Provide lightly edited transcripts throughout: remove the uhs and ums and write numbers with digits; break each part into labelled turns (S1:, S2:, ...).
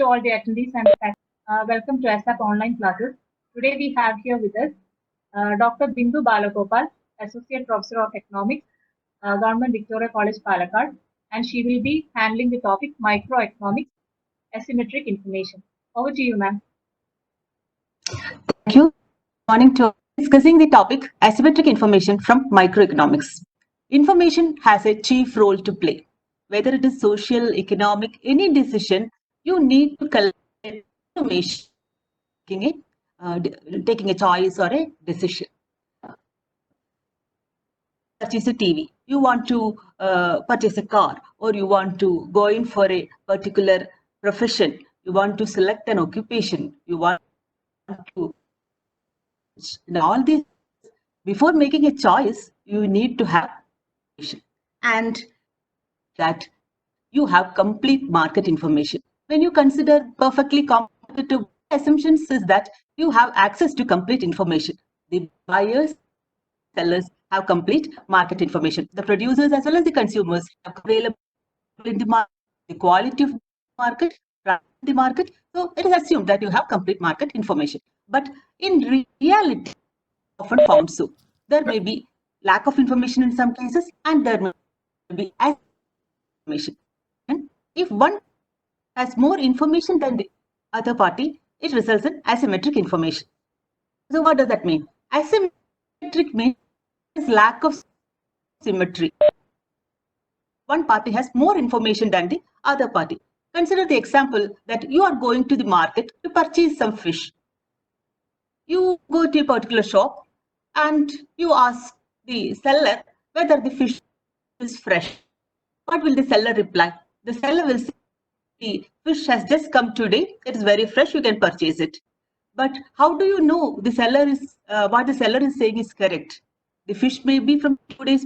S1: all the attendees and welcome to ASAP online classes. Today we have here with us Dr. Bindu Balagopal, Associate Professor of Economics, Government Victoria College, Palakkad, and she will be handling the topic microeconomics, asymmetric information. Over to you, ma'am.
S2: Thank you. Good morning to discussing the topic asymmetric information from microeconomics. Information has a chief role to play. Whether it is social, economic, any decision, you need to collect information, taking a choice or a decision. Purchase a TV, you want to purchase a car, or you want to go in for a particular profession, you want to select an occupation, you want to, and all this, before making a choice, you need to have information, and that you have complete market information. When you consider perfectly competitive assumptions is that you have access to complete information. The buyers, sellers have complete market information. The producers as well as the consumers have available in the market, the quality of the market, the market. So it is assumed that you have complete market information. But in reality, often found so. There may be lack of information in some cases, and there may be information. And if one has more information than the other party, it results in asymmetric information. So what does that mean? Asymmetric means lack of symmetry. One party has more information than the other party. Consider the example that you are going to the market to purchase some fish. You go to a particular shop and you ask the seller whether the fish is fresh. What will the seller reply? The seller will say, the fish has just come today, it is very fresh, you can purchase it. But how do you know the seller is what the seller is saying is correct? The fish may be from 2 days.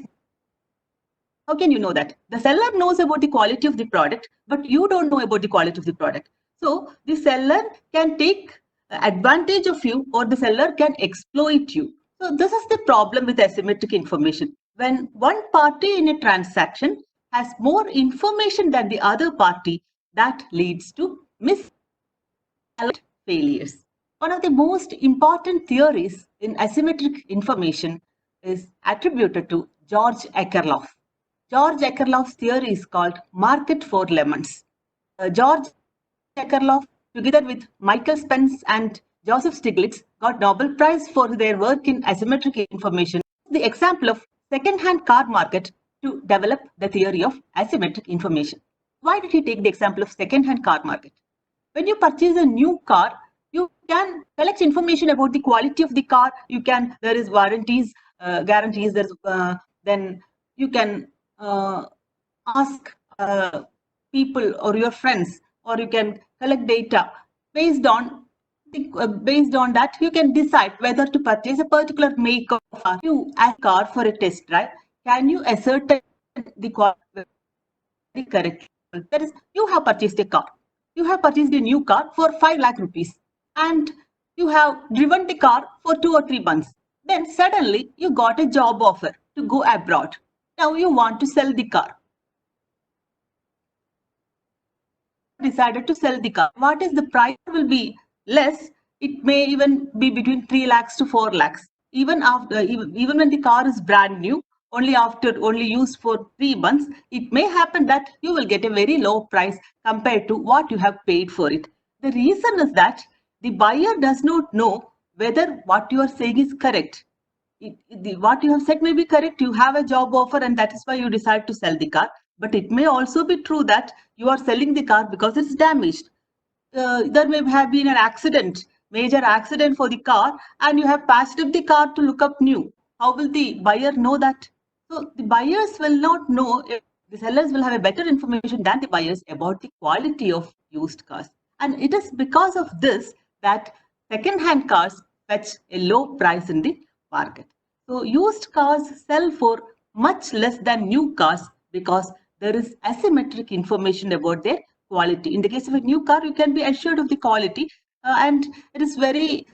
S2: How can you know that? The seller knows about the quality of the product, but you don't know about the quality of the product. So the seller can take advantage of you, or the seller can exploit you. So this is the problem with asymmetric information. When one party in a transaction has more information than the other party, that leads to failures. One of the most important theories in asymmetric information is attributed to George Akerlof. George Akerlof's theory is called market for lemons. George Akerlof, together with Michael Spence and Joseph Stiglitz, got Nobel Prize for their work in asymmetric information. The example of second-hand car market to develop the theory of asymmetric information. Why did he take the example of second-hand car market? When you purchase a new car, you can collect information about the quality of the car. You can, there is warranties, guarantees. There's then you can ask people or your friends, or you can collect data based on that. You can decide whether to purchase a particular make of car. You ask car for a test drive. Can you ascertain the quality correctly? That is, you have purchased a car. You have purchased a new car for 5 lakh rupees, and you have driven the car for 2 or 3 months. Then suddenly you got a job offer to go abroad. Now you want to sell the car. Decided to sell the car. What is the price will be less? It may even be between 3 lakhs to 4 lakhs. Even after, even when the car is brand new, only used for 3 months, it may happen that you will get a very low price compared to what you have paid for it. The reason is that the buyer does not know whether what you are saying is correct. What you have said may be correct. You have a job offer, and that is why you decide to sell the car. But it may also be true that you are selling the car because it's damaged. There may have been an accident, major accident for the car, and you have patched up the car to look up new. How will the buyer know that? So the buyers will not know. The sellers will have a better information than the buyers about the quality of used cars. And it is because of this that second-hand cars fetch a low price in the market. So used cars sell for much less than new cars because there is asymmetric information about their quality. In the case of a new car, you can be assured of the quality, and it is very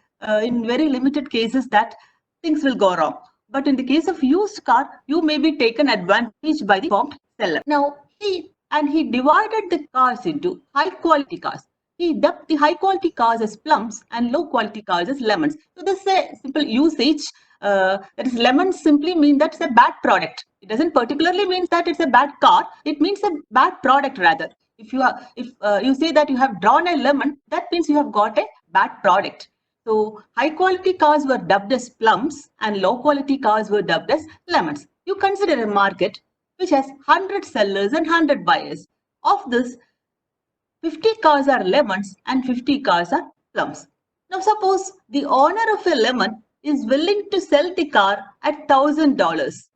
S2: in very limited cases that things will go wrong. But in the case of used car, you may be taken advantage by the informed seller. Now he divided the cars into high quality cars. he dubbed the high quality cars as plums and low quality cars as lemons. So this is a simple usage. That is, lemons simply mean that's a bad product. It doesn't particularly mean that it's a bad car. It means a bad product rather. If you say that you have drawn a lemon, that means you have got a bad product. So high quality cars were dubbed as plums and low quality cars were dubbed as lemons. You consider a market which has 100 sellers and 100 buyers. Of this, 50 cars are lemons and 50 cars are plums. Now suppose the owner of a lemon is willing to sell the car at $1,000.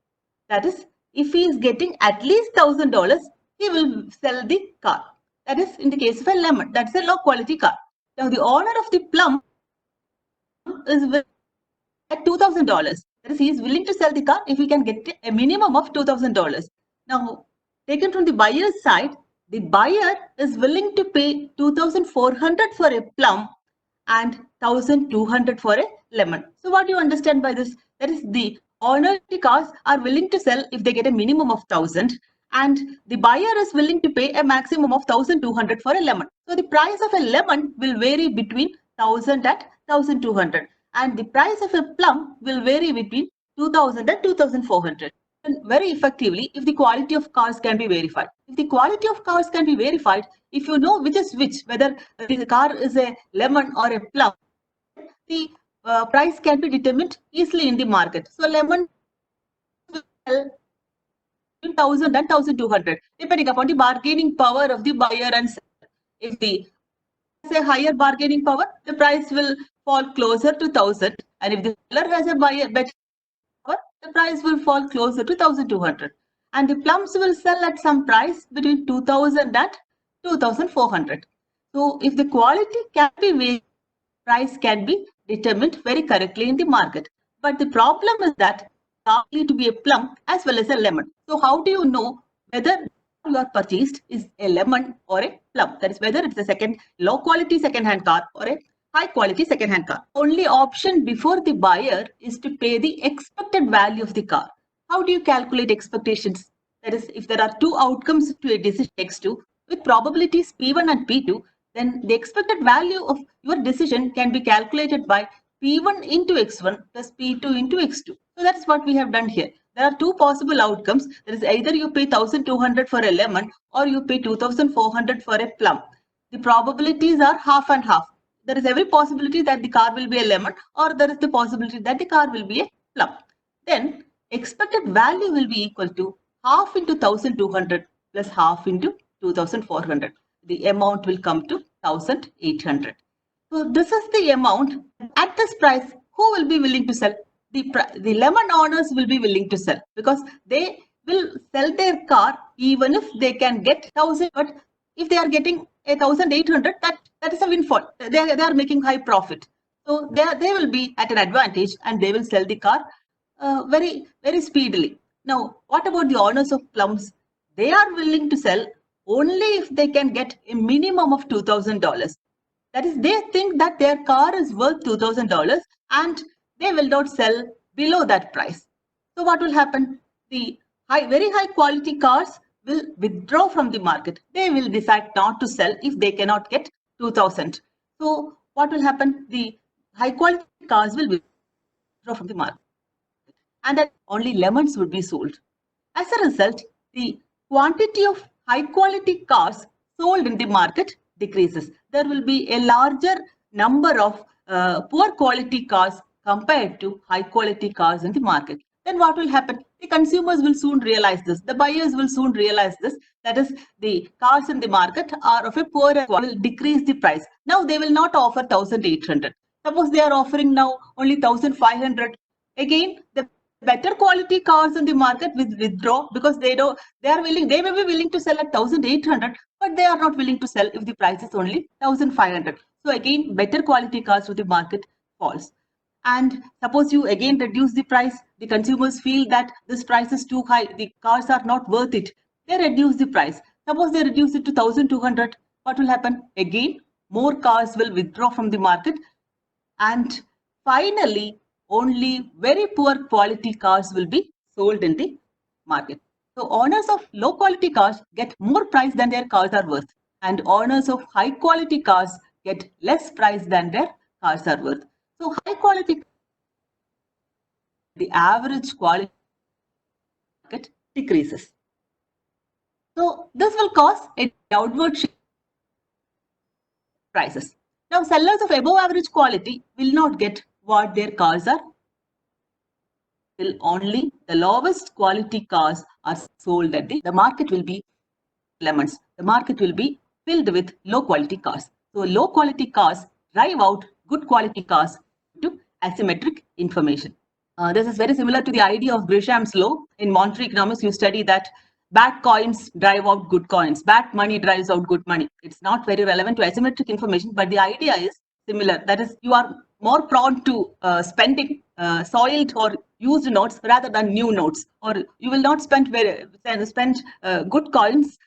S2: That is, if he is getting at least $1,000, he will sell the car. That is in the case of a lemon. That's a low quality car. Now the owner of the plum is at $2,000. That is, he is willing to sell the car if he can get a minimum of $2,000. Now, taken from the buyer's side, the buyer is willing to pay $2,400 for a plum and $1,200 for a lemon. So what do you understand by this? That is, the owner of the cars are willing to sell if they get a minimum of 1,000, and the buyer is willing to pay a maximum of 1,200 for a lemon. So the price of a lemon will vary between 1,000 and 1,200, and the price of a plum will vary between 2,000 and 2,400. And very effectively, if the quality of cars can be verified. If the quality of cars can be verified, if you know which is which, whether the car is a lemon or a plum, the price can be determined easily in the market. So lemon will sell between 1,000 and 1,200, depending upon the bargaining power of the buyer and seller. If the has a higher bargaining power, the price will fall closer to 1,000, and if the seller has a better power, the price will fall closer to 1,200. And the plums will sell at some price between 2,000 and 2,400. So if the quality can be varied, price can be determined very correctly in the market. But the problem is that it's likely to be a plum as well as a lemon. So how do you know whether you are purchased is a lemon or a plum? That is, whether it's a low quality second-hand car or a high quality second-hand car. Only option before the buyer is to pay the expected value of the car. How do you calculate expectations? That is, if there are two outcomes to a decision X2 with probabilities P1 and P2, then the expected value of your decision can be calculated by P1 into X1 plus P2 into X2. So that's what we have done here. There are two possible outcomes. That is, either you pay 1,200 for a lemon or you pay 2,400 for a plum. The probabilities are half and half. There is every possibility that the car will be a lemon, or there is the possibility that the car will be a plum. Then expected value will be equal to half into 1,200 plus half into 2,400. The amount will come to 1,800. So this is the amount. At this price, who will be willing to sell? The lemon owners will be willing to sell, because they will sell their car even if they can get 1,000. But if they are getting 1,800, that is a windfall. They are making high profit. So they will be at an advantage and they will sell the car very, very speedily. Now, what about the owners of plums? They are willing to sell only if they can get a minimum of $2,000. That is, they think that their car is worth $2,000 and they will not sell below that price. So what will happen? The very high quality cars will withdraw from the market. They will decide not to sell if they cannot get 2,000. So what will happen? The high quality cars will withdraw from the market, and then only lemons would be sold. As a result, the quantity of high quality cars sold in the market decreases. There will be a larger number of poor quality cars compared to high quality cars in the market. Then what will happen? The consumers will soon realize this. The buyers will soon realize this. That is, the cars in the market are of a poorer quality, will decrease the price. Now they will not offer 1,800. Suppose they are offering now only 1,500. Again, the better quality cars in the market will withdraw, because they may be willing to sell at 1,800, but they are not willing to sell if the price is only 1,500. So again, better quality cars to the market falls. And suppose you again reduce the price, the consumers feel that this price is too high, the cars are not worth it. They reduce the price. Suppose they reduce it to 1,200, what will happen? Again, more cars will withdraw from the market, and finally, only very poor quality cars will be sold in the market. So owners of low quality cars get more price than their cars are worth. and owners of high quality cars get less price than their cars are worth. So high quality, the average quality market decreases. So this will cause a downward shift in prices. Now sellers of above average quality will not get what their cars are. Till only the lowest quality cars are sold at the market will be lemons. The market will be filled with low quality cars. So low quality cars drive out good quality cars to asymmetric information. This is very similar to the idea of Gresham's law. In monetary economics, you study that bad coins drive out good coins. Bad money drives out good money. It's not very relevant to asymmetric information, but the idea is similar. That is, you are more prone to spending soiled or used notes rather than new notes, or you will not spend good coins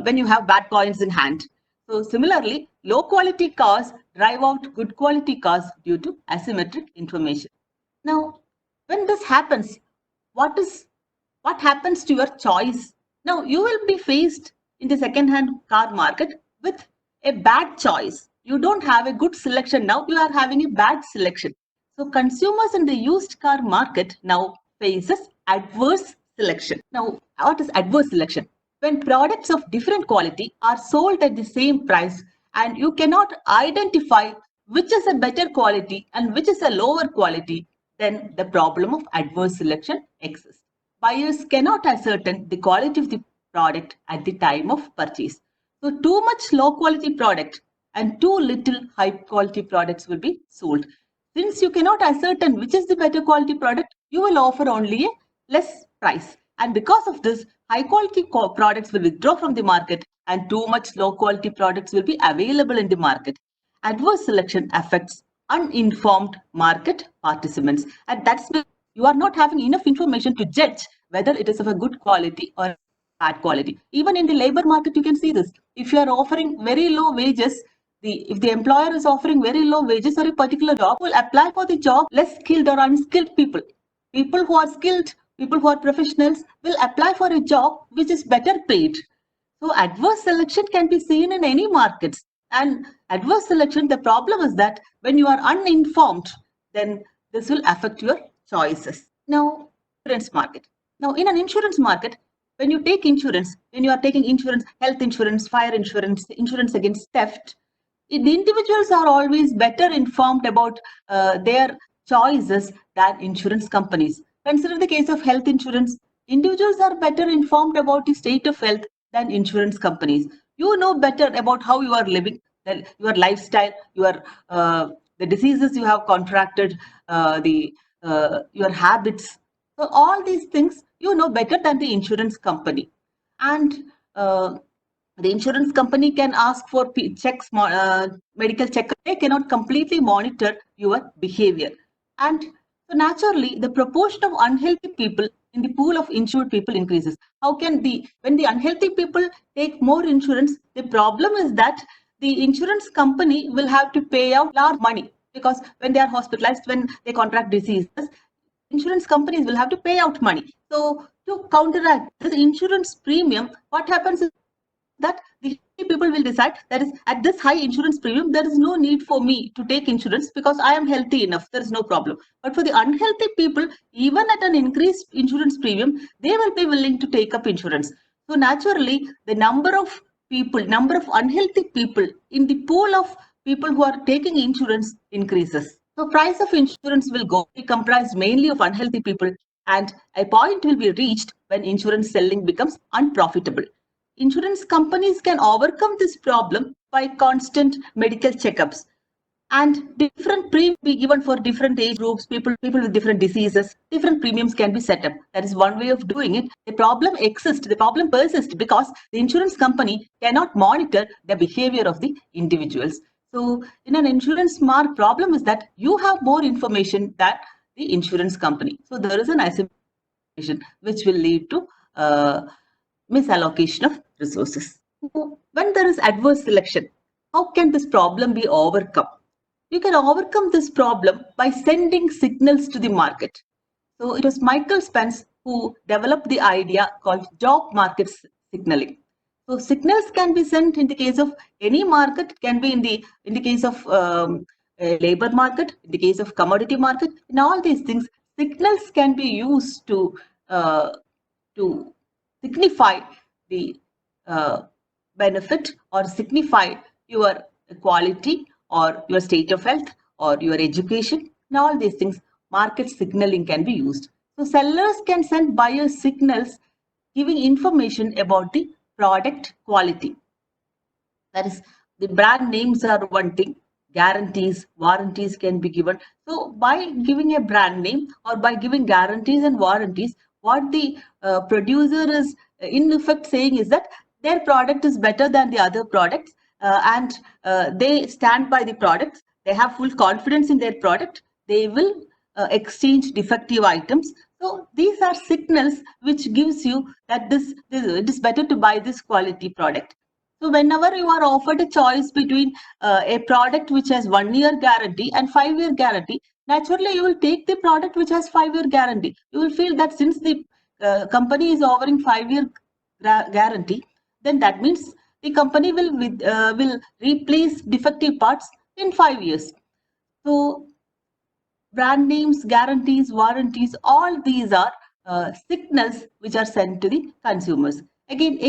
S2: when you have bad coins in hand. So similarly, low quality cars drive out good quality cars due to asymmetric information. Now, when this happens, what happens to your choice? Now, you will be faced in the second-hand car market with a bad choice. You don't have a good selection now, you are having a bad selection. So consumers in the used car market now faces adverse selection. Now, what is adverse selection? When products of different quality are sold at the same price and you cannot identify which is a better quality and which is a lower quality, then the problem of adverse selection exists. Buyers cannot ascertain the quality of the product at the time of purchase. So too much low quality product and too little high quality products will be sold. Since you cannot ascertain which is the better quality product, you will offer only a less price. And because of this, high quality products will withdraw from the market and too much low quality products will be available in the market. Adverse selection affects uninformed market participants, and that's why you are not having enough information to judge whether it is of a good quality or bad quality. Even in the labor market, you can see this. If you are offering very low wages, if the employer is offering very low wages for a particular job, will apply for the job less skilled or unskilled people. People who are skilled, people who are professionals will apply for a job which is better paid. So adverse selection can be seen in any markets. And adverse selection, the problem is that when you are uninformed, then this will affect your choices. Now, insurance market. Now, in an insurance market, when you take insurance, when you are taking insurance, health insurance, fire insurance, insurance against theft, the individuals are always better informed about their choices than insurance companies. Consider the case of health insurance. Individuals are better informed about the state of health than insurance companies. You know better about how you are living, your lifestyle, the diseases you have contracted, your habits. So all these things you know better than the insurance company. And the insurance company can ask for checks, medical checks. They cannot completely monitor your behavior. And so naturally, the proportion of unhealthy people in the pool of insured people increases. When the unhealthy people take more insurance, the problem is that the insurance company will have to pay out large money, because when they are hospitalized, when they contract diseases, insurance companies will have to pay out money. So to counteract this insurance premium, what happens is that the people will decide that is at this high insurance premium, there is no need for me to take insurance because I am healthy enough. There is no problem. But for the unhealthy people, even at an increased insurance premium, they will be willing to take up insurance. So naturally, the number of unhealthy people in the pool of people who are taking insurance increases. So price of insurance will be comprised mainly of unhealthy people, and a point will be reached when insurance selling becomes unprofitable. Insurance companies can overcome this problem by constant medical checkups, and different premiums be given for different age groups, people with different diseases. Different premiums can be set up. That is one way of doing it. The problem persists because the insurance company cannot monitor the behavior of the individuals. So in an insurance problem is that you have more information than the insurance company. So there is an asymmetry which will lead to misallocation of resources. When there is adverse selection, how can this problem be overcome? You can overcome this problem by sending signals to the market. So it was Michael Spence who developed the idea called job market signaling. So signals can be sent in the case of any market, can be in the case of labor market, in the case of commodity market. In all these things, signals can be used to signify the benefit or signify your quality or your state of health or your education. In all these things, market signaling can be used. So sellers can send buyers signals giving information about the product quality. That is, the brand names are one thing, guarantees, warranties can be given. So by giving a brand name or by giving guarantees and warranties, what the producer is in effect saying is that their product is better than the other products, and they stand by the products, they have full confidence in their product, they will exchange defective items. So these are signals which gives you that it is better to buy this quality product. So whenever you are offered a choice between a product which has 1 year guarantee and 5-year guarantee, naturally you will take the product which has 5-year guarantee. You will feel that since the company is offering 5-year guarantee, then that means the company will replace defective parts in 5 years. So brand names, guarantees, warranties, all these are signals which are sent to the consumers. Again,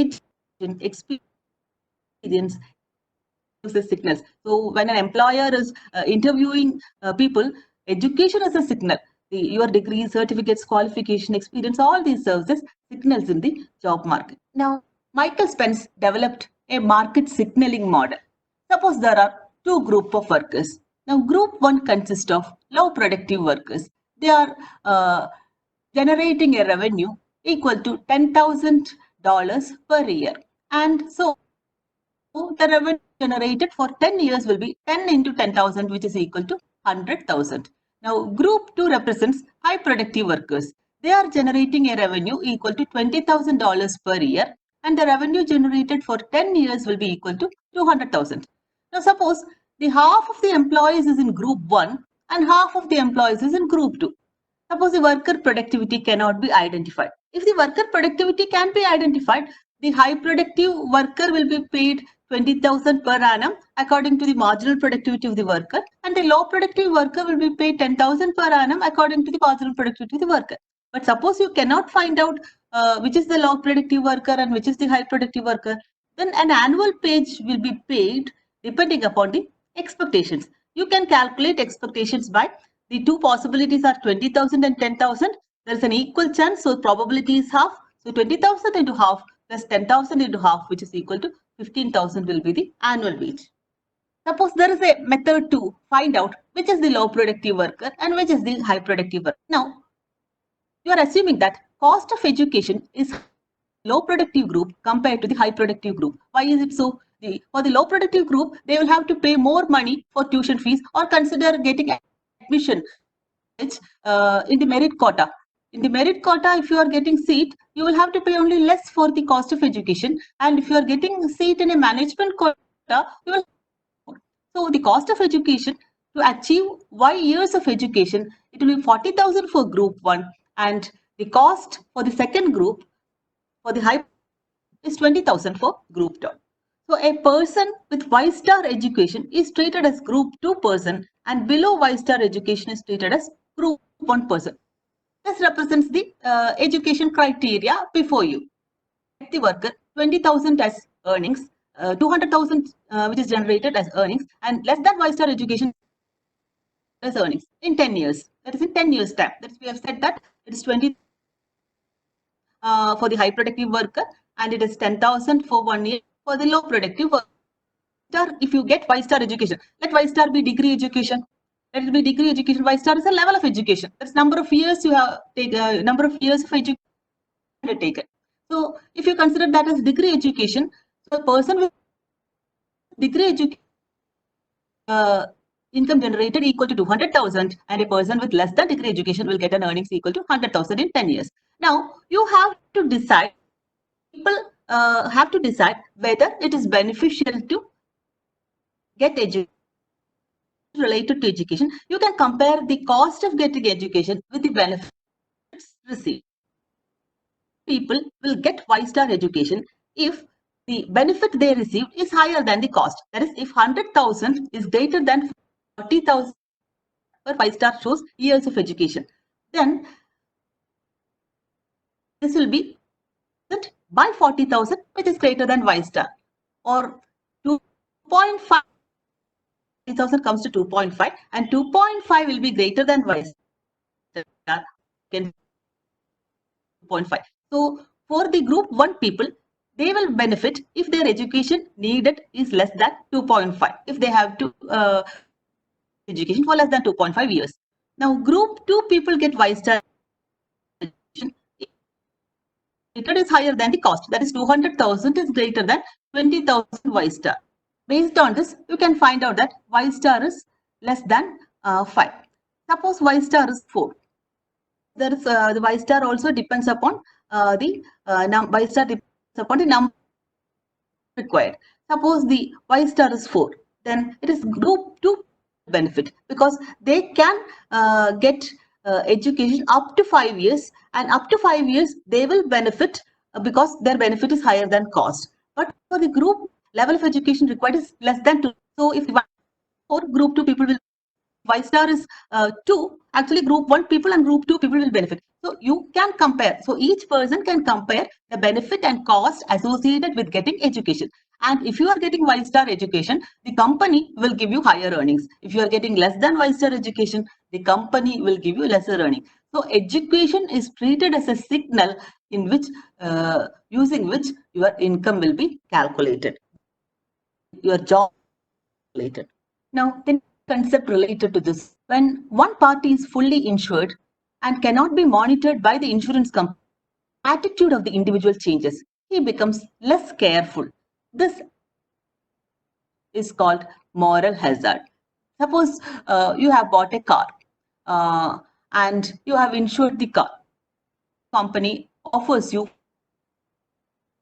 S2: experience the signals. So when an employer is interviewing people, education is a signal. Your degree, certificates, qualification, experience, all these services signals in the job market. Now, Michael Spence developed a market signaling model. Suppose there are two groups of workers. Now, group 1 consists of low productive workers. They are generating a revenue equal to $10,000 per year. And so the revenue generated for 10 years will be 10 into 10,000, which is equal to 100,000. Now, group 2 represents high productive workers. They are generating a revenue equal to $20,000 per year, and the revenue generated for 10 years will be equal to 200,000. Now, suppose the half of the employees is in group 1 and half of the employees is in group 2. Suppose the worker productivity cannot be identified. If the worker productivity can be identified, the high productive worker will be paid 20,000 per annum according to the marginal productivity of the worker, and the low productive worker will be paid 10,000 per annum according to the marginal productivity of the worker. But suppose you cannot find out which is the low productive worker and which is the high productive worker, then an annual wage will be paid depending upon the expectations. You can calculate expectations by the two possibilities are 20,000 and 10,000. There is an equal chance, so probability is half. So 20,000 into half plus 10,000 into half, which is equal to 15,000 will be the annual wage. Suppose there is a method to find out which is the low productive worker and which is the high productive worker. Now, you are assuming that cost of education is low productive group compared to the high productive group. Why is it so? For the low productive group, they will have to pay more money for tuition fees or consider getting admission in the merit quota. In the merit quota, if you are getting seat, you will have to pay only less for the cost of education. And if you are getting seat in a management quota, you will. So the cost of education to achieve Y years of education, it will be 40,000 for group 1, and the cost for the second group for the high is 20,000 for group 2. So a person with Y-star education is treated as group 2 person, and below Y-star education is treated as group 1 person. This represents the education criteria before you. The worker 20,000 as earnings, 200,000 which is generated as earnings, and less than Y-star education as earnings in 10 years. That is in 10 years time. That is, we have said that it is 20 for the high productive worker, and it is 10,000 for 1 year for the low productive worker. If you get Y-star education, let Y-star be degree education. Let it be degree education. Y-star is a level of education. That's number of years you have taken, number of years of education taken. So if you consider that as degree education, so a person with degree education income generated equal to 200,000, and a person with less than degree education will get an earnings equal to 100,000 in 10 years. Now you have to decide. People have to decide whether it is beneficial to get education related to education. You can compare the cost of getting education with the benefits received. People will get Y-star education if the benefit they received is higher than the cost. That is, if 100,000 is greater than 40,000 for 5-star shows years of education, then this will be by 40,000, which is greater than Y-star, or 2.5. 40,000 comes to 2.5, and 2.5 will be greater than Y-star. 2.5. So for the group 1 people, they will benefit if their education needed is less than 2.5. If they have to education for less than 2.5 years. Now group 2 people get Y-star education. It is higher than the cost. That is 200,000 is greater than 20,000 Y-star. Based on this, you can find out that Y-star is less than 5. Suppose Y-star is 4. There is the Y-star also depends upon the Y-star depends upon the number required. Suppose the Y-star is 4, then it is group 2 benefit, because they can get education up to 5 years, and up to 5 years they will benefit because their benefit is higher than cost. But for the group, level of education required is less than 2. So if for group 2 people will, Y-star is 2, actually group 1 people and group 2 people will benefit. So you can compare. So each person can compare the benefit and cost associated with getting education. And if you are getting Y-star education, the company will give you higher earnings. If you are getting less than Y-star education, the company will give you lesser earnings. So education is treated as a signal in which using which your income will be calculated, your job calculated. Now, the concept related to this: when one party is fully insured and cannot be monitored by the insurance company, attitude of the individual changes. He becomes less careful. This is called moral hazard. Suppose you have bought a car and you have insured the car. Company offers you.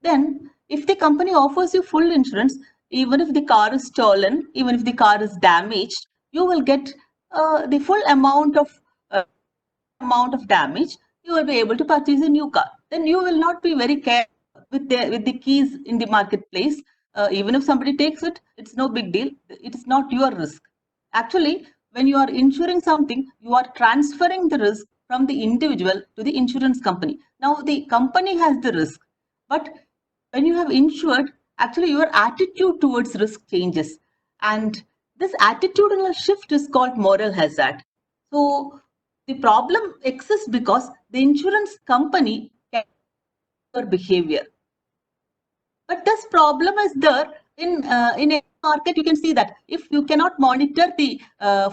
S2: Then, if the company offers you full insurance, even if the car is stolen, even if the car is damaged, you will get the full amount of damage. You will be able to purchase a new car. Then you will not be very careful with the keys in the marketplace. Even if somebody takes it, it's no big deal. It is not your risk. Actually, when you are insuring something, you are transferring the risk from the individual to the insurance company. Now the company has the risk, but when you have insured, actually your attitude towards risk changes, and this attitudinal shift is called moral hazard. So the problem exists because the insurance company can your behavior. But this problem is there in a market. You can see that if you cannot monitor the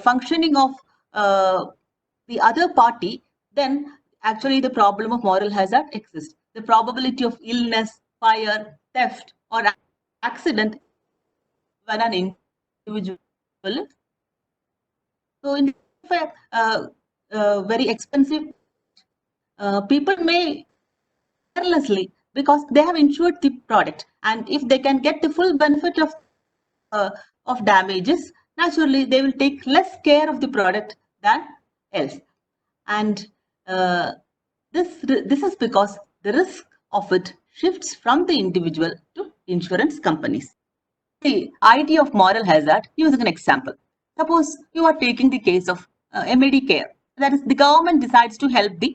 S2: functioning of the other party, then actually the problem of moral hazard exists. The probability of illness, fire, theft, or accident when an individual. So in very expensive, people may carelessly, because they have insured the product, and if they can get the full benefit of damages, naturally they will take less care of the product than else. And this is because the risk of it shifts from the individual to insurance companies. The idea of moral hazard using an example. Suppose you are taking the case of Medicare. That is, the government decides to help the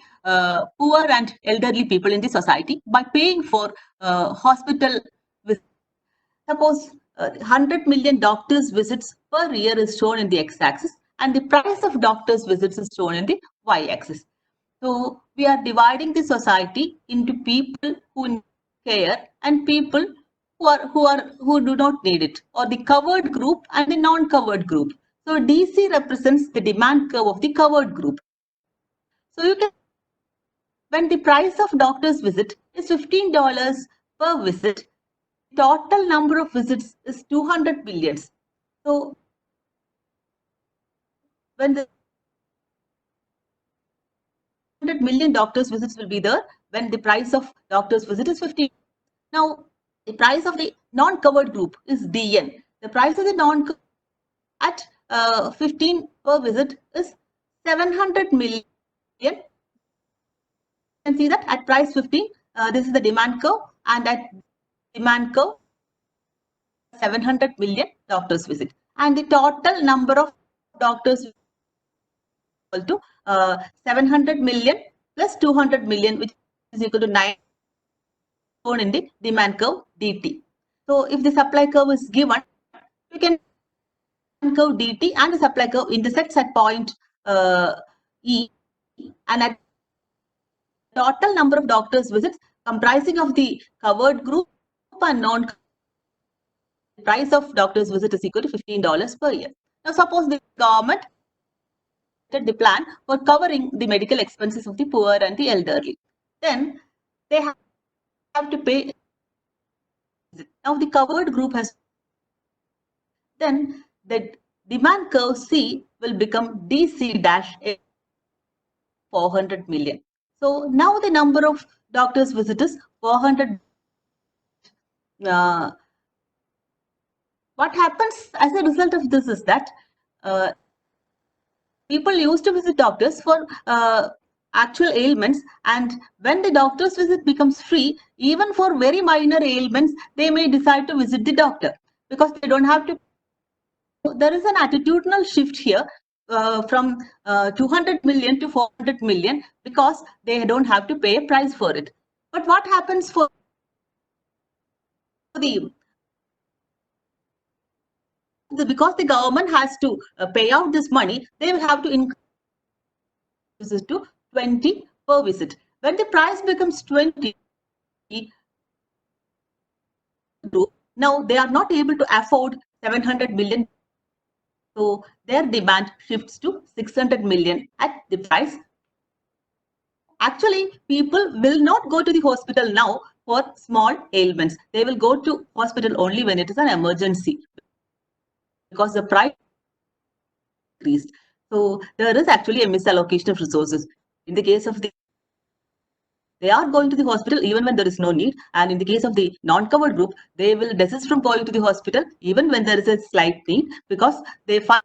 S2: poor and elderly people in the society by paying for hospital visits. Suppose 100 million doctors' visits per year is shown in the x-axis, and the price of doctors' visits is shown in the y-axis. So we are dividing the society into people who need care and people who do not need it, or the covered group and the non-covered group. So DC represents the demand curve of the covered group. So you can, when the price of doctor's visit is $15 per visit, total number of visits is 200 millions. So when the 100 million doctors visits will be there, when the price of doctor's visit is 15. Now, the price of the non-covered group is DN. The price of the non-covered at 15 per visit is 700 million. You can see that at price 15, this is the demand curve, and at demand curve, 700 million doctors visit, and the total number of doctors equal to 700 million plus 200 million, which is equal to 9, shown in the demand curve dt. So if the supply curve is given, we can curve dt and the supply curve intersects at point E, and at total number of doctors visits comprising of the covered group and non price of doctor's visit is equal to $15 per year. Now, suppose the government the plan for covering the medical expenses of the poor and the elderly. Then they have to pay. Now, the covered group has. Then the demand curve C will become DC dash 400 million. So now the number of doctors visit is 400. What happens as a result of this is that people used to visit doctors for actual ailments, and when the doctor's visit becomes free, even for very minor ailments, they may decide to visit the doctor because they don't have to. There is an attitudinal shift here from 200 million to 400 million because they don't have to pay a price for it. But what happens for because the government has to pay out this money, they will have to increase it to 20 per visit. When the price becomes 20, now they are not able to afford 700 million. So their demand shifts to 600 million at the price. Actually, people will not go to the hospital now for small ailments. They will go to hospital only when it is an emergency because the price increased. So there is actually a misallocation of resources. In the case of they are going to the hospital even when there is no need, and in the case of the non-covered group, they will desist from going to the hospital even when there is a slight need because they find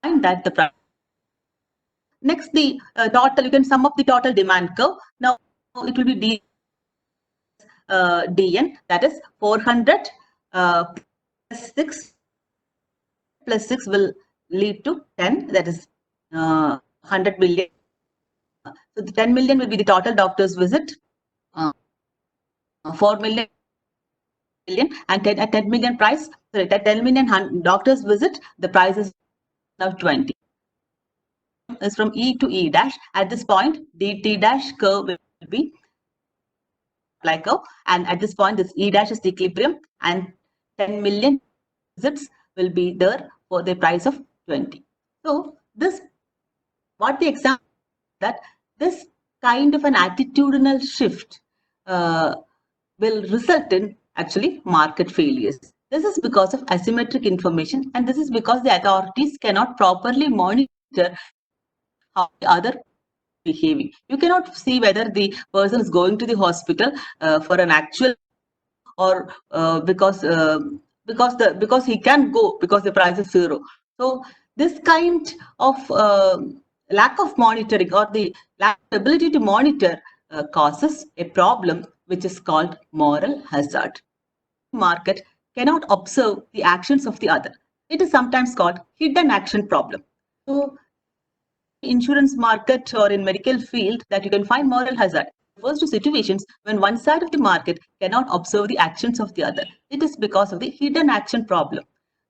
S2: that the price. Next, the total, you can sum up the total demand curve. Now it will be dn, that is 400 plus 6 will lead to 10, that is 100 million. So the 10 million will be the total doctor's visit, 4 million, and at 10 million price, sorry, at 10 million doctor's visit, the price is now 20. Is from E to E dash. At this point, dt dash curve will be like curve, and at this point, this E dash is the equilibrium, and 10 million visits will be there for the price of 20. So this, what the example that this kind of an attitudinal shift will result in actually market failures. This is because of asymmetric information, and this is because the authorities cannot properly monitor how the other behaving. You cannot see whether the person is going to the hospital for an actual or because he can go because the price is zero. So this kind of lack of monitoring or the lack of ability to monitor causes a problem which is called moral hazard. Market cannot observe the actions of the other. It is sometimes called hidden action problem. So insurance market or in medical field that you can find moral hazard refers to situations when one side of the market cannot observe the actions of the other. It is because of the hidden action problem.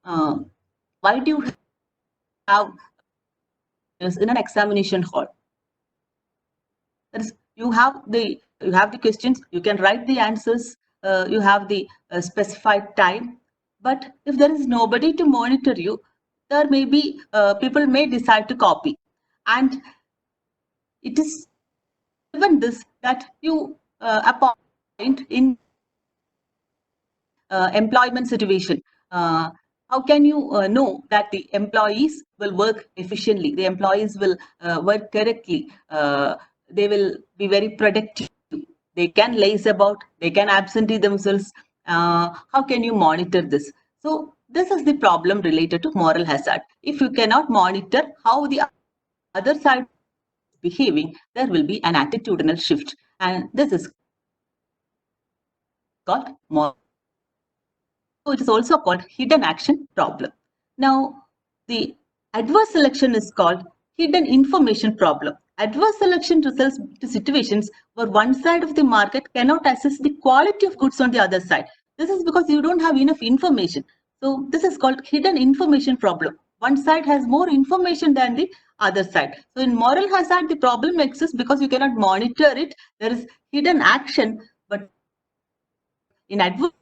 S2: Why do you have in an examination hall? That is, you have the questions, you can write the answers, you have the specified time, but if there is nobody to monitor you, there may be people may decide to copy, and it is even this that you appoint in employment situation. How can you know that the employees will work efficiently, the employees will work correctly, they will be very productive, they can laze about, they can absentee themselves? How can you monitor this? So this is the problem related to moral hazard. If you cannot monitor how the other side is behaving, there will be an attitudinal shift, and this is called moral. So it is also called hidden action problem. Now, the adverse selection is called hidden information problem. Adverse selection results to situations where one side of the market cannot assess the quality of goods on the other side. This is because you don't have enough information. So this is called hidden information problem. One side has more information than the other side. So in moral hazard, the problem exists because you cannot monitor it. There is hidden action, but in adverse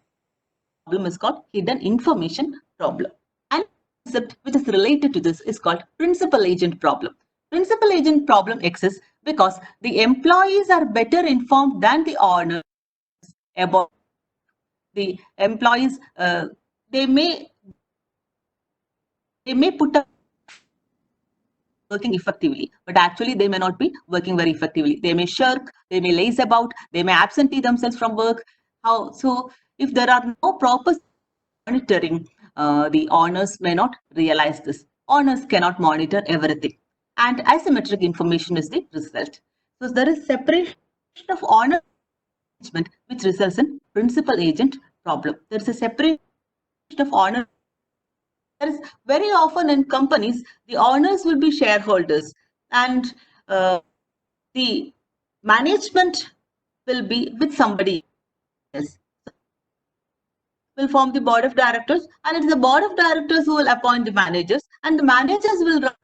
S2: problem is called hidden information problem. And concept which is related to this is called principal agent problem. Principal agent problem exists because the employees are better informed than the owners about the employees. They may put up working effectively, but actually they may not be working very effectively. They may shirk, they may laze about, they may absentee themselves from work. So if there are no proper monitoring, the owners may not realize this. Owners cannot monitor everything, and asymmetric information is the result. So there is separation of owner management, which results in principal agent problem. There is a separation of owner. There is very often in companies, the owners will be shareholders, and the management will be with somebody else. Will form the board of directors, and it's the board of directors who will appoint the managers, and the managers will run.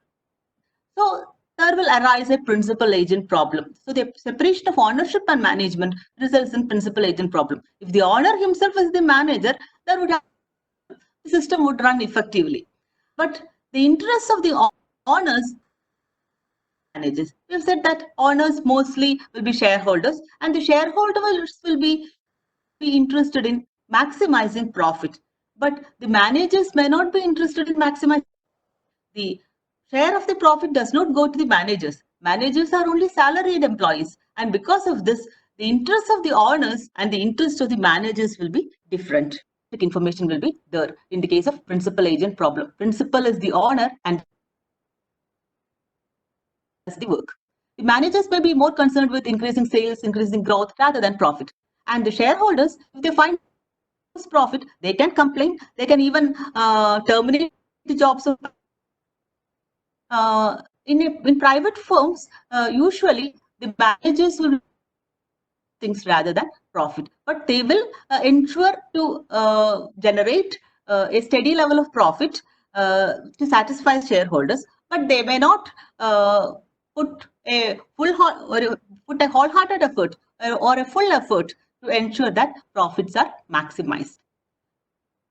S2: So there will arise a principal agent problem. So the separation of ownership and management results in principal agent problem. If the owner himself is the manager, there would have, the system would run effectively. But the interests of the owners, managers, we've said that owners mostly will be shareholders, and the shareholders will be interested in maximizing profit, but the managers may not be interested in maximizing. The share of the profit does not go to the managers. Managers are only salaried employees, and because of this, the interests of the owners and the interests of the managers will be different. The information will be there in the case of principal agent problem. Principal is the owner and does the work. The managers may be more concerned with increasing sales, increasing growth rather than profit. And the shareholders, if they find profit, they can complain, they can even terminate the jobs of in private firms. Usually the managers will things rather than profit, but they will ensure to generate a steady level of profit to satisfy shareholders, but they may not put a wholehearted effort or a full effort to ensure that profits are maximized.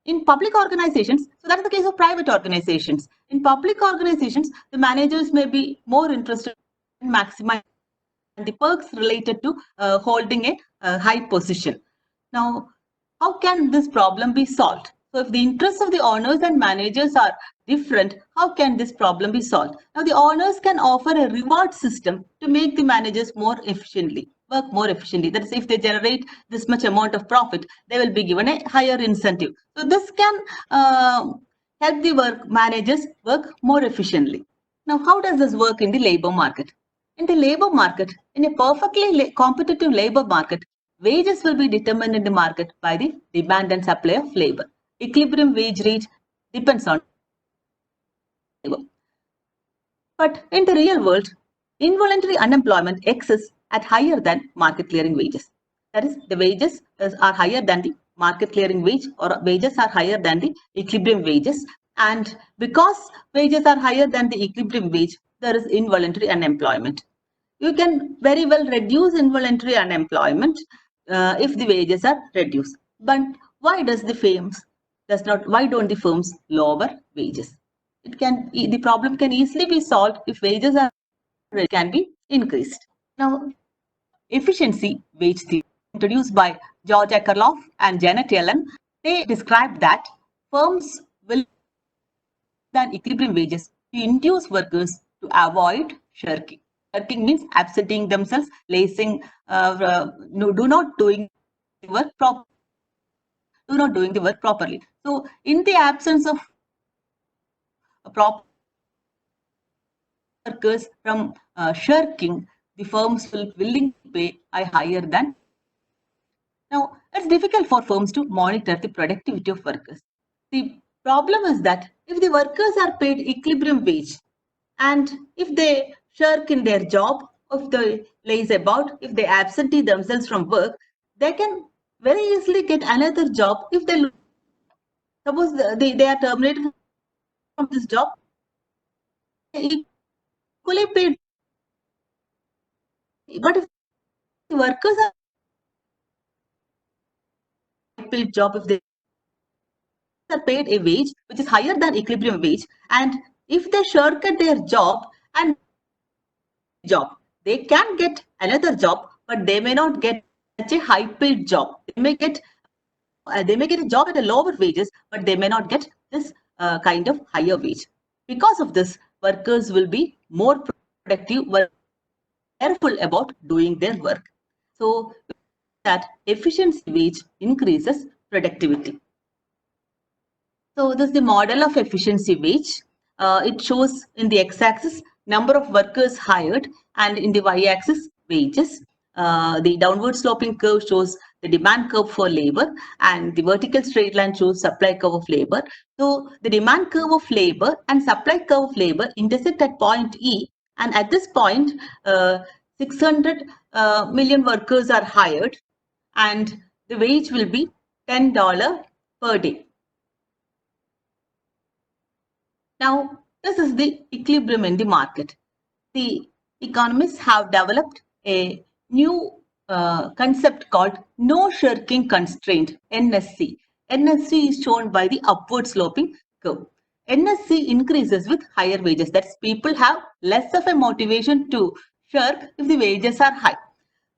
S2: In public organizations, so that's the case of private organizations. In public organizations, the managers may be more interested in maximizing the perks related to holding a high position. Now, how can this problem be solved? So if the interests of the owners and managers are different, how can this problem be solved? Now, the owners can offer a reward system to make the managers work more efficiently. That is, if they generate this much amount of profit, they will be given a higher incentive. So this can help the managers work more efficiently. Now, how does this work in the labor market? In the labor market, in a perfectly competitive labor market, wages will be determined in the market by the demand and supply of labor. Equilibrium wage rate depends on labor. But in the real world, involuntary unemployment exists at higher than market clearing wages. That is, the wages are higher than the market clearing wage, or wages are higher than the equilibrium wages. And because wages are higher than the equilibrium wage, there is involuntary unemployment. You can very well reduce involuntary unemployment if the wages are reduced. But why does the firms why don't the firms lower wages? The problem can easily be solved if wages can be increased. Now, efficiency wage theory, introduced by George Akerlof and Janet Yellen, they describe that firms will than equilibrium wages to induce workers to avoid shirking. Shirking means absenting themselves, lazing, do not doing the work properly. So, in the absence of proper workers from shirking, the firms will willing to pay a higher than. Now, it's difficult for firms to monitor the productivity of workers. the problem is that if the workers are paid equilibrium wage and if they shirk in their job, if they laze about, if they absentee themselves from work, they can very easily get another job if they suppose they are terminated from this job, equally paid. But if the workers are paid job, if they are paid a wage which is higher than equilibrium wage, and if they shirk at their job and they can get another job, but they may not get such a high paid job. They may get a job at a lower wages, but they may not get this kind of higher wage. Because of this, workers will be more productive, careful about doing their work. So that efficiency wage increases productivity. So this is the model of efficiency wage. It shows in the x-axis number of workers hired and in the y-axis wages. The downward sloping curve shows the demand curve for labor and the vertical straight line shows supply curve of labor. So the demand curve of labor and supply curve of labor intersect at point E, and at this point 600 million workers are hired and the wage will be $10 per day. Now, this is the equilibrium in the market. The economists have developed a new concept called no shirking constraint, NSC. NSC is shown by the upward sloping curve. NSC increases with higher wages. That's people have less of a motivation to shirk if the wages are high.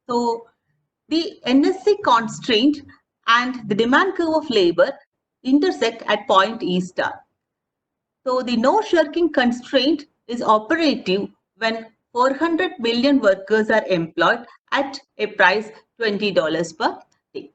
S2: So the NSC constraint and the demand curve of labor intersect at point E star. So the no shirking constraint is operative when 400 million workers are employed at a price $20 per day.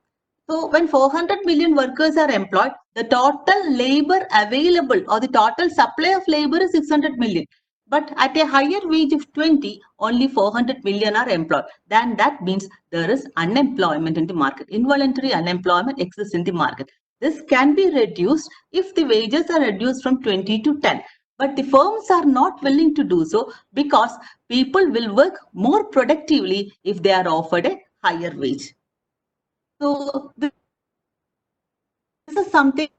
S2: So when 400 million workers are employed, the total labor available or the total supply of labor is 600 million. But at a higher wage of 20, only 400 million are employed. Then that means there is unemployment in the market. Involuntary unemployment exists in the market. This can be reduced if the wages are reduced from 20 to 10. But the firms are not willing to do so because people will work more productively if they are offered a higher wage. So this is something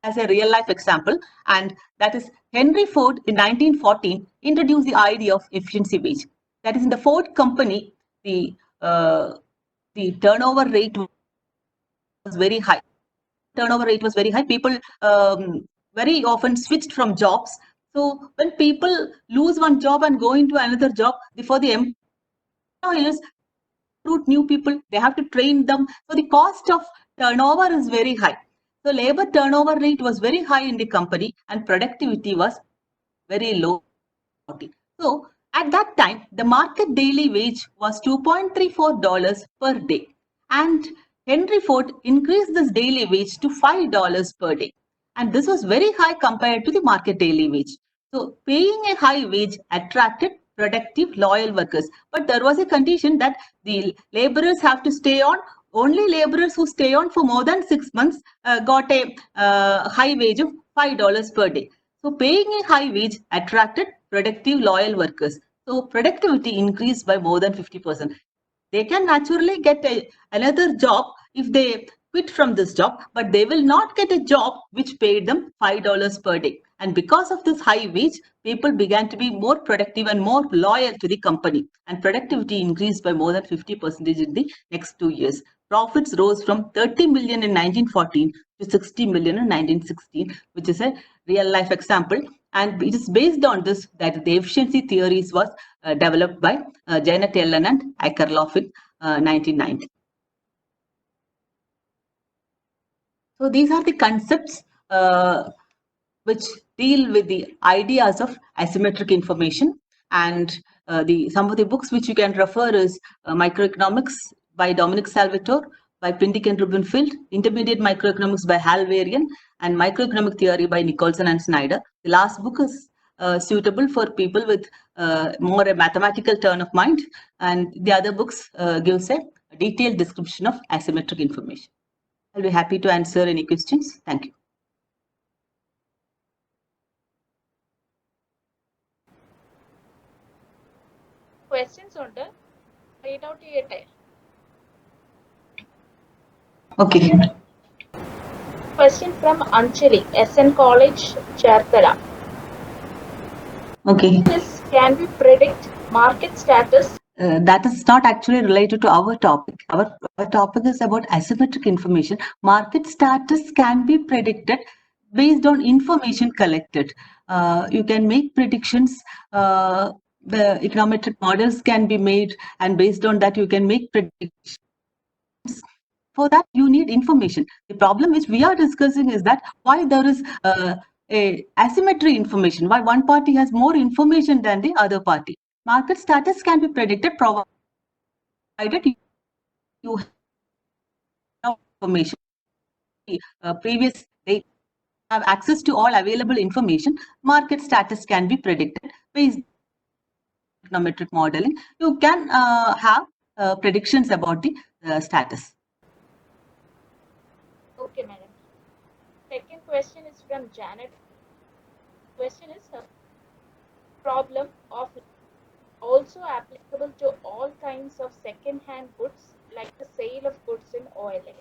S2: as a real life example, and that is Henry Ford in 1914 introduced the idea of efficiency wage. That is in the Ford company, the turnover rate was very high. People very often switched from jobs. So when people lose one job and go into another job, for the employers recruit new people, they have to train them. So the cost of turnover is very high. So labor turnover rate was very high in the company and productivity was very low. So at that time, the market daily wage was $2.34 per day. And Henry Ford increased this daily wage to $5 per day. And this was very high compared to the market daily wage. So paying a high wage attracted productive, loyal workers. But there was a condition that the laborers have to stay on. Only laborers who stay on for more than 6 months got a high wage of $5 per day. So paying a high wage attracted productive, loyal workers. So productivity increased by more than 50%. They can naturally get another job if they quit from this job, but they will not get a job which paid them $5 per day. And because of this high wage, people began to be more productive and more loyal to the company. And productivity increased by more than 50% in the next 2 years. Profits rose from 30 million in 1914 to 60 million in 1916, which is a real life example. And it is based on this that the efficiency theories was developed by Janet Yellen and Akerlof in 1990. So these are the concepts which deal with the ideas of asymmetric information, and some of the books which you can refer is Microeconomics by Dominic Salvatore, by Pindick and Rubenfeld, Intermediate Microeconomics by Hal Varian, and Microeconomic Theory by Nicholson and Snyder. The last book is suitable for people with more a mathematical turn of mind, and the other books gives a detailed description of asymmetric information. I'll be happy to answer any questions. Thank you.
S3: questions ഉണ്ട് read out ചെയ്യട്ടെ.
S2: Okay.
S3: Question from Anjali, SN College, Cherthala.
S2: Okay.
S3: This can we predict market status?
S2: That is not actually related to our topic. Our topic is about asymmetric information. Market status can be predicted based on information collected. You can make predictions. The econometric models can be made, and based on that, you can make predictions. For that, you need information. The problem which we are discussing is that why there is a asymmetry information, why one party has more information than the other party. Market status can be predicted provided you have information. Previous, they have access to all available information. Market status can be predicted based on econometric modeling. You can have predictions about the status.
S3: Okay, madam. Second question is from Janet. Question is problem of also applicable to all kinds of second-hand goods like the sale of goods in OLA.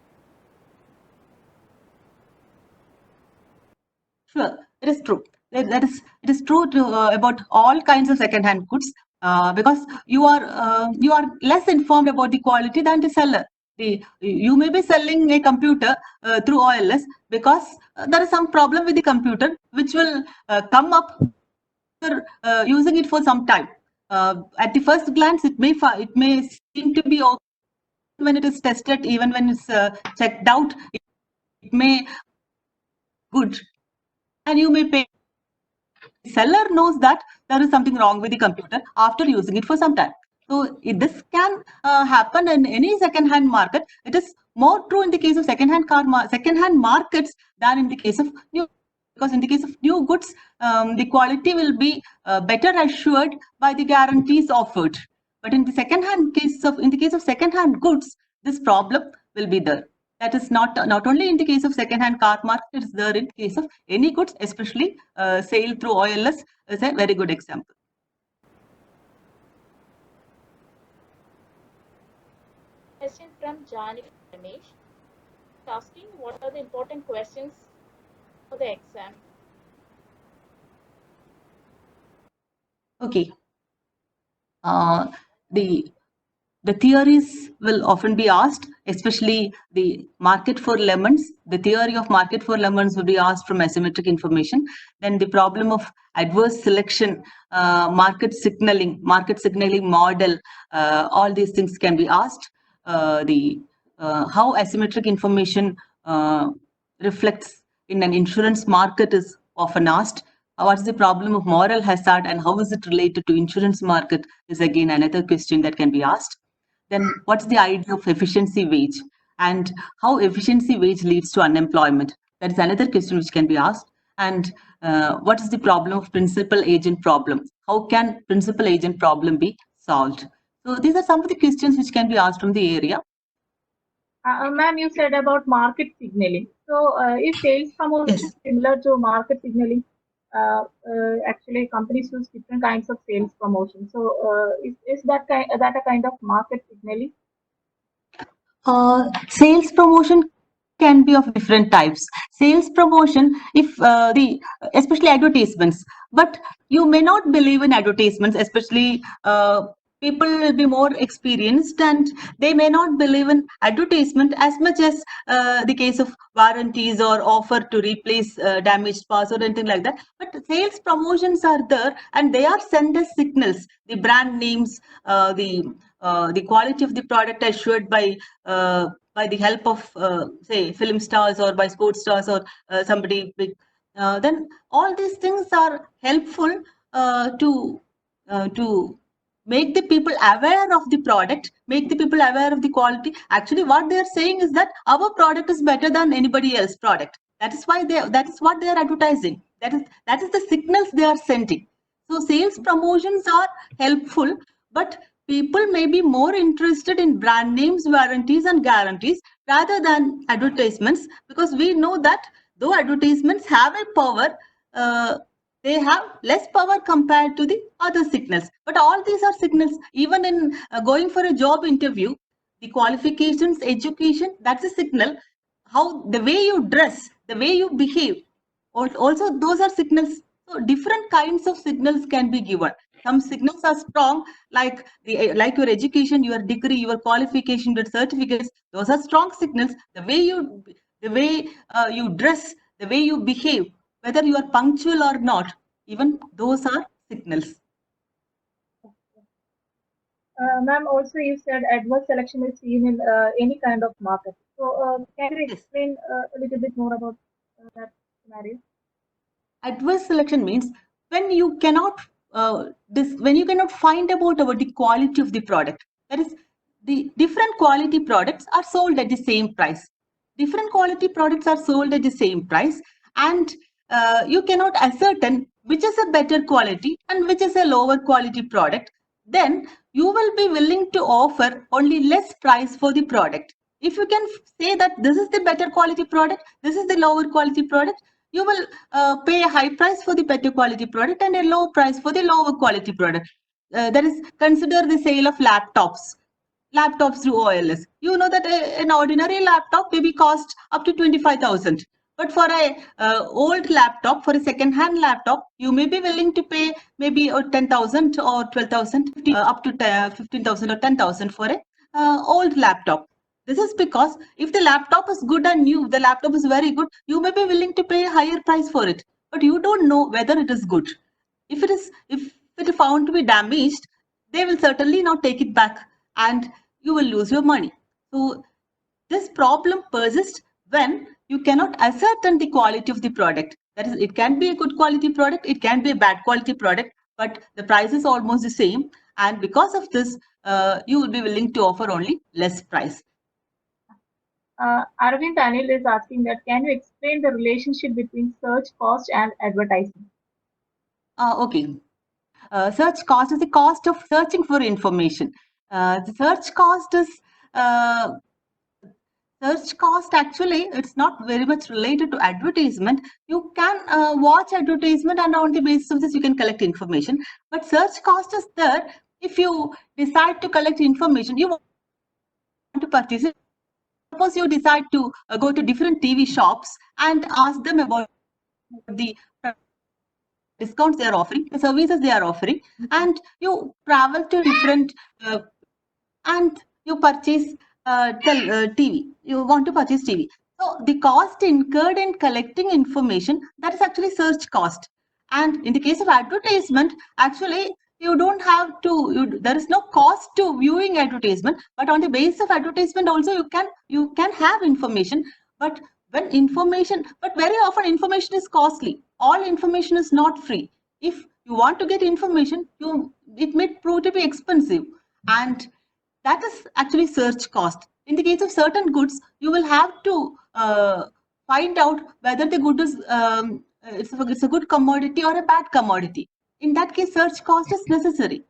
S2: Sure, it is true. It is true to about all kinds of second-hand goods because you are less informed about the quality than the seller. You may be selling a computer through OLS because there is some problem with the computer which will come up using it for some time. At the first glance, it may seem to be okay when it is tested, even when it's checked out. It may good. And you may pay. The seller knows that there is something wrong with the computer after using it for some time. So this can happen in any second-hand market. It is more true in the case of second-hand markets than in the case of new. Because in the case of new goods, the quality will be better assured by the guarantees offered. But in the case of second-hand goods, this problem will be there. That is not only in the case of second-hand car market, it is there in case of any goods, especially sale through OLS is a very good example.
S3: Question from Jani Ramesh. Asking what are the important questions for the exam?
S2: Okay. The theories will often be asked, especially the market for lemons. The theory of market for lemons will be asked from asymmetric information. Then the problem of adverse selection, market signaling model, all these things can be asked. How asymmetric information reflects in an insurance market is often asked. What is the problem of moral hazard and how is it related to insurance market is again another question that can be asked. Then what's the idea of efficiency wage and how efficiency wage leads to unemployment? That is another question which can be asked. And what is the problem of principal agent problem? How can principal agent problem be solved? So these are some of the questions which can be asked from the area.
S1: Ma'am, you said about market signaling. So is sales promotion similar to market signaling? Actually, companies use different kinds of sales promotion. So is that a kind of market signaling?
S2: Sales promotion can be of different types. Sales promotion, if especially advertisements, but you may not believe in advertisements, especially people will be more experienced and they may not believe in advertisement as much as the case of warranties or offer to replace damaged parts or anything like that. But sales promotions are there and they are sent as signals. The brand names, the quality of the product assured by the help of say film stars or by sports stars or somebody big. Then all these things are helpful to make the people aware of the product, make the people aware of the quality. Actually, what they are saying is that our product is better than anybody else's product. That is why that is what they are advertising. That is the signals they are sending. So sales promotions are helpful, but people may be more interested in brand names, warranties, and guarantees rather than advertisements, because we know that though advertisements have a power, they have less power compared to the other signals. But all these are signals. Even in going for a job interview, the qualifications, education, that's a signal. How the way you dress, the way you behave, also those are signals. So different kinds of signals can be given. Some signals are strong, like your education, your degree, your qualification, your certificates. Those are strong signals. The way you dress, the way you behave, whether you are punctual or not, even those are signals.
S1: Ma'am, also you said adverse selection is seen in any kind of market. So can you explain a little bit more about that scenario?
S2: Adverse selection means when you cannot find out about the quality of the product. That is, the different quality products are sold at the same price. Different quality products are sold at the same price, and you cannot ascertain which is a better quality and which is a lower quality product. Then you will be willing to offer only less price for the product. If you can say that this is the better quality product, this is the lower quality product, you will pay a high price for the better quality product and a low price for the lower quality product. That is, consider the sale of laptops through OLS. You know that an ordinary laptop maybe cost up to 25,000. But for a old laptop, for a second-hand laptop, you may be willing to pay maybe 10,000 or 12,000, up to 15,000 or 10,000 for a old laptop. This is because if the laptop is good and new, the laptop is very good, you may be willing to pay a higher price for it, but you don't know whether it is good. If it is found to be damaged, they will certainly not take it back and you will lose your money. So this problem persists when you cannot ascertain the quality of the product. That is, it can be a good quality product, it can be a bad quality product, but the price is almost the same. And because of this, you will be willing to offer only less price.
S1: Arvind Anil is asking that, can you explain the relationship between search cost and advertising?
S2: Okay. Search cost is the cost of searching for information. The search cost is actually, it's not very much related to advertisement. You can watch advertisement and on the basis of this you can collect information. But search cost is there if you decide to collect information, you want to purchase it. Suppose you decide to go to different TV shops and ask them about the discounts they are offering, the services they are offering, and you travel to different and you purchase TV. You want to purchase TV. So the cost incurred in collecting information, that is actually search cost. And in the case of advertisement, actually you don't have to, there is no cost to viewing advertisement, but on the basis of advertisement also you can have information. But very often information is costly. All information is not free. If you want to get information, it may prove to be expensive, and that is actually search cost. In the case of certain goods, you will have to find out whether the good is it's a good commodity or a bad commodity. In that case, search cost is necessary.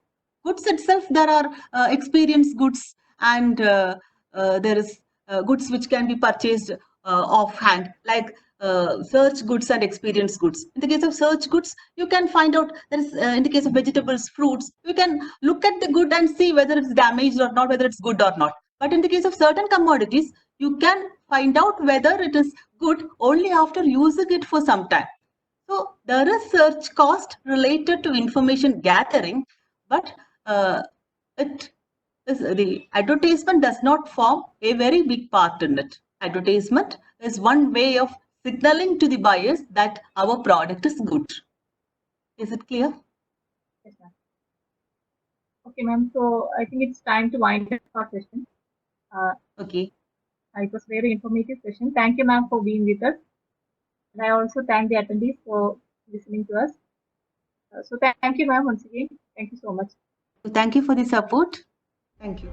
S2: Goods itself, there are experienced goods, and there is goods which can be purchased offhand, like search goods and experience goods. In the case of search goods, you can find out, there is in the case of vegetables, fruits, you can look at the good and see whether it's damaged or not, whether it's good or not. But in the case of certain commodities, you can find out whether it is good only after using it for some time. So there is search cost related to information gathering, but the advertisement does not form a very big part in it. Advertisement is one way of signaling to the buyers that our product is good. Is it clear?
S1: Yes, ma'am. Okay, ma'am. So I think it's time to wind up our session.
S2: Okay.
S1: It was a very informative session. Thank you, ma'am, for being with us. And I also thank the attendees for listening to us. So thank you, ma'am, once again. Thank you so much.
S2: Thank you for the support. Thank you.